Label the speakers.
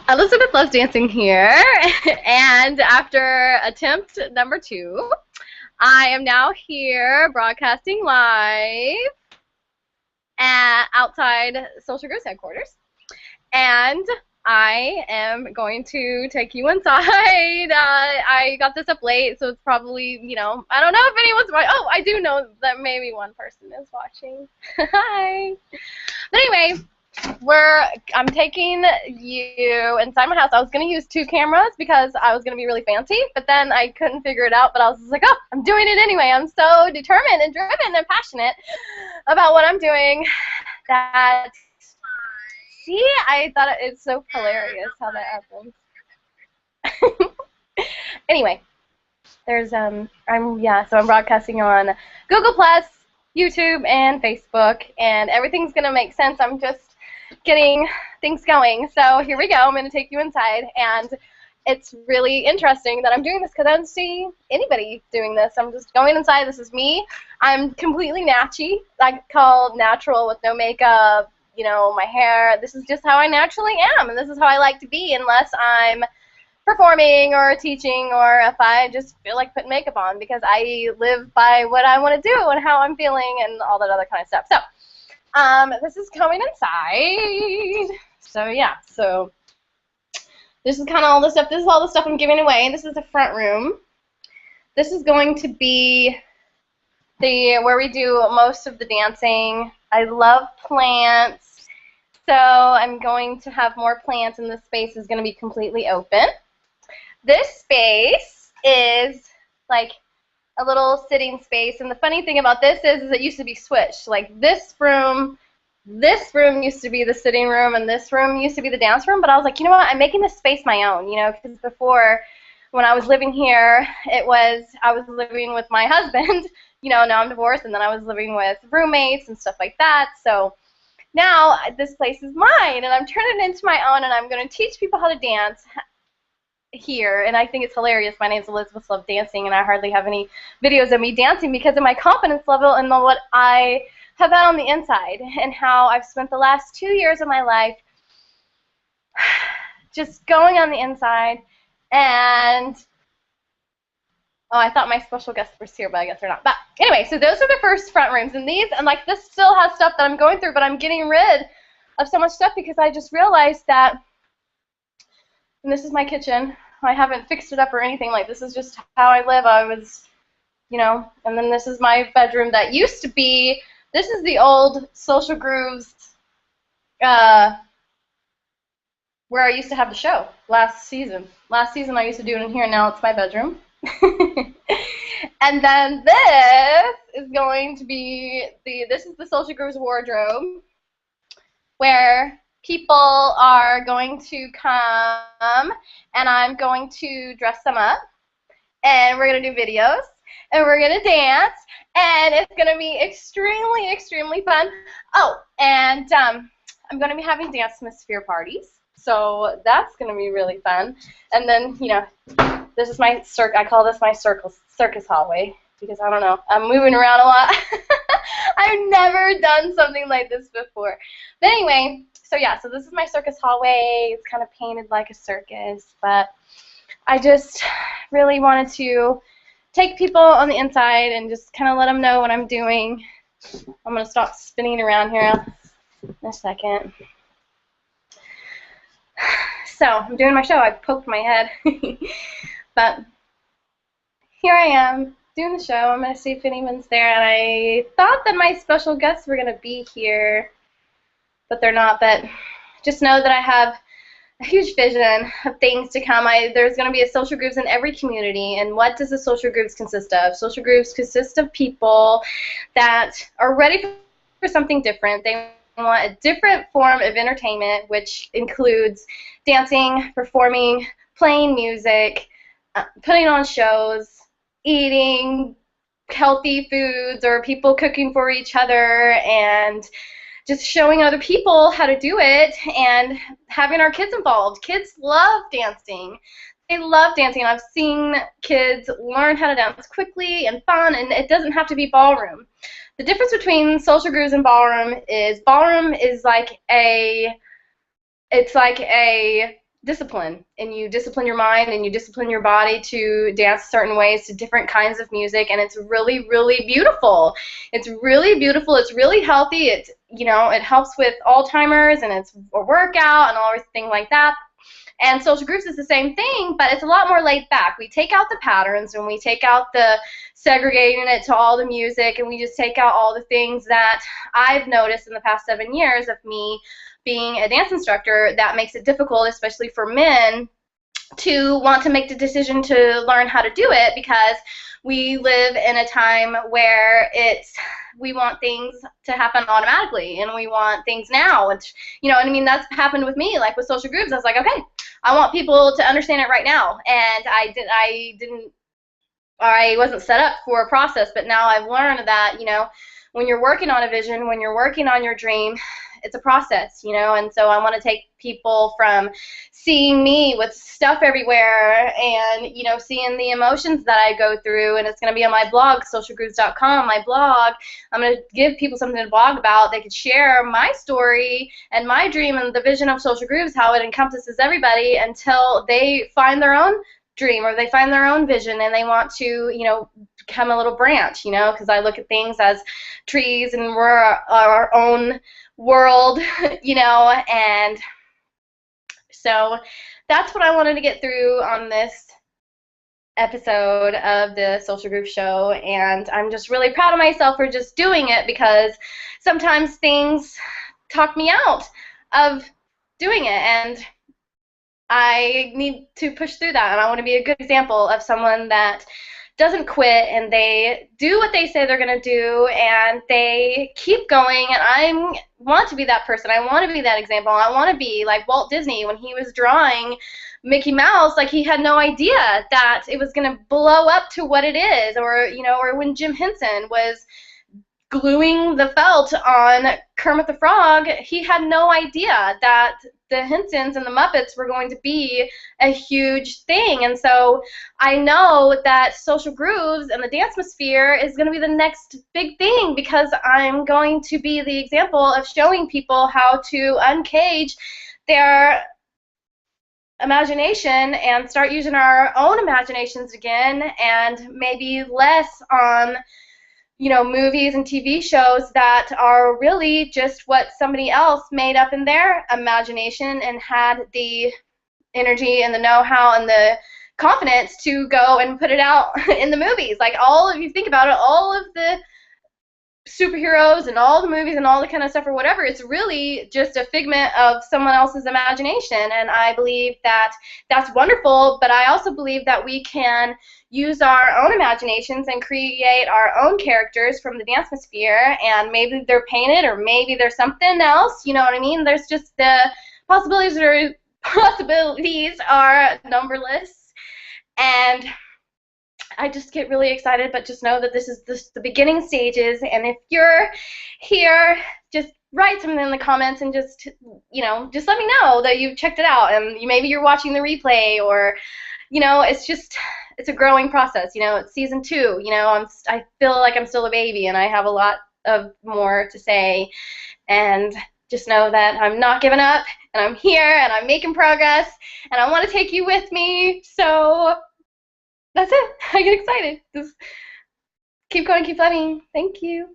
Speaker 1: Elizabeth Loves Dancing here, and after attempt number 2, I am now here broadcasting live outside Social Groovz headquarters, and I am going to take you inside. I got this up late, so it's probably, I don't know if anyone's watching. Oh, I do know that maybe one person is watching. Hi. But anyway, I'm taking you inside my house. I was going to use 2 cameras because I was going to be really fancy, but then I couldn't figure it out, but I was just like, oh, I'm doing it anyway. I'm so determined and driven and passionate about what I'm doing that, see, I thought it's so hilarious how that happens. Anyway, so I'm broadcasting on Google+, YouTube, and Facebook, and everything's going to make sense. I'm just getting things going. So here we go. I'm going to take you inside, and it's really interesting that I'm doing this because I don't see anybody doing this. I'm just going inside. This is me. I'm completely natchy. I call natural with no makeup, my hair. This is just how I naturally am, and this is how I like to be unless I'm performing or teaching or if I just feel like putting makeup on, because I live by what I want to do and how I'm feeling and all that other kind of stuff. So this is coming inside. So yeah, so this is kind of all the stuff. This is all the stuff I'm giving away. This is the front room. This is going to be where we do most of the dancing. I love plants, so I'm going to have more plants, and this space is going to be completely open. This space is like a little sitting space, and the funny thing about this is it used to be switched. Like this room used to be the sitting room, and this room used to be the dance room, but I was like, you know what, I'm making this space my own, because before, when I was living here, I was living with my husband, now I'm divorced, and then I was living with roommates and stuff like that, so now this place is mine, and I'm turning it into my own, and I'm going to teach people how to dance here, and I think it's hilarious. My name's Elizabeth Loves Dancing, and I hardly have any videos of me dancing because of my confidence level and what I have had on the inside, and how I've spent the last 2 years of my life just going on the inside. And oh, I thought my special guest was here, but I guess they're not. But anyway, so those are the first front rooms, and this still has stuff that I'm going through, but I'm getting rid of so much stuff because I just realized that. And this is my kitchen. I haven't fixed it up or anything. Like, this is just how I live. I was, and then this is my bedroom that used to be, this is the old Social Groovz, where I used to have the show last season. Last season I used to do it in here, and now it's my bedroom. And then this is going to be, this is the Social Groovz wardrobe, where people are going to come, and I'm going to dress them up, and we're going to do videos, and we're going to dance, and it's going to be extremely, extremely fun. Oh, and I'm going to be having dance atmosphere parties, so that's going to be really fun. And then, this is my I call this my circus hallway, because I don't know, I'm moving around a lot. I've never done something like this before. But anyway, so yeah, so this is my circus hallway. It's kind of painted like a circus, but I just really wanted to take people on the inside and just kind of let them know what I'm doing. I'm going to stop spinning around here in a second. So, I'm doing my show. I poked my head. But here I am doing the show. I'm going to see if anyone's there. And I thought that my special guests were going to be here, but they're not. But just know that I have a huge vision of things to come. There's going to be a Social Groovz in every community. And what does a Social Groovz consist of? Social Groovz consists of people that are ready for something different. They want a different form of entertainment, which includes dancing, performing, playing music, putting on shows, eating healthy foods, or people cooking for each other, and just showing other people how to do it, and having our kids involved. Kids love dancing. They love dancing. I've seen kids learn how to dance quickly and fun, and it doesn't have to be ballroom. The difference between Social Groovz and ballroom is like a discipline, and you discipline your mind and you discipline your body to dance certain ways to different kinds of music, and it's really, really beautiful. It's really beautiful. It's really healthy. It's, you know, it helps with Alzheimer's, and it's a workout and all everything like that. And Social Groovz is the same thing, but it's a lot more laid back. We take out the patterns and we take out the segregating it to all the music, and we just take out all the things that I've noticed in the past 7 years of me being a dance instructor that makes it difficult, especially for men, to want to make the decision to learn how to do it, because we live in a time where we want things to happen automatically, and we want things now, which, you know what I mean, that's happened with me. Like with Social Groovz, I was like, okay, I want people to understand it right now, and I wasn't set up for a process, but now I've learned that, you know, when you're working on a vision, when you're working on your dream, it's a process, you know, and so I want to take people from seeing me with stuff everywhere and, you know, seeing the emotions that I go through, and it's going to be on my blog, socialgroovz.com, my blog. I'm going to give people something to blog about. They could share my story and my dream and the vision of Social Groovz, how it encompasses everybody, until they find their own dream or they find their own vision and they want to, you know, become a little branch, you know, because I look at things as trees and we're our own world, you know, and so that's what I wanted to get through on this episode of the Social Groovz Show, and I'm just really proud of myself for just doing it, because sometimes things talk me out of doing it, and I need to push through that, and I want to be a good example of someone that doesn't quit, and they do what they say they're going to do, and they keep going, and I want to be that person. I want to be that example. I want to be like Walt Disney when he was drawing Mickey Mouse. Like, he had no idea that it was going to blow up to what it is, or, you know, or when Jim Henson was gluing the felt on Kermit the Frog, he had no idea that the Hensons and the Muppets were going to be a huge thing. And so I know that Social Groovz and the Dance-mosphere is going to be the next big thing, because I'm going to be the example of showing people how to uncage their imagination and start using our own imaginations again, and maybe less on, you know, movies and TV shows that are really just what somebody else made up in their imagination and had the energy and the know-how and the confidence to go and put it out in the movies. Like, if you think about it, all of the superheroes and all the movies and all the kind of stuff or whatever, it's really just a figment of someone else's imagination, and I believe that that's wonderful, but I also believe that we can use our own imaginations and create our own characters from the Dance-mosphere, and maybe they're painted or maybe there's something else, you know what I mean? There's just the possibilities are numberless, and I just get really excited, but just know that this is the beginning stages, and if you're here, just write something in the comments and just, you know, just let me know that you checked it out, and maybe you're watching the replay, or, you know, it's a growing process, you know, it's season 2, you know, I feel like I'm still a baby, and I have a lot of more to say, and just know that I'm not giving up, and I'm here, and I'm making progress, and I want to take you with me, so that's it. I get excited. Just keep going, keep loving. Thank you.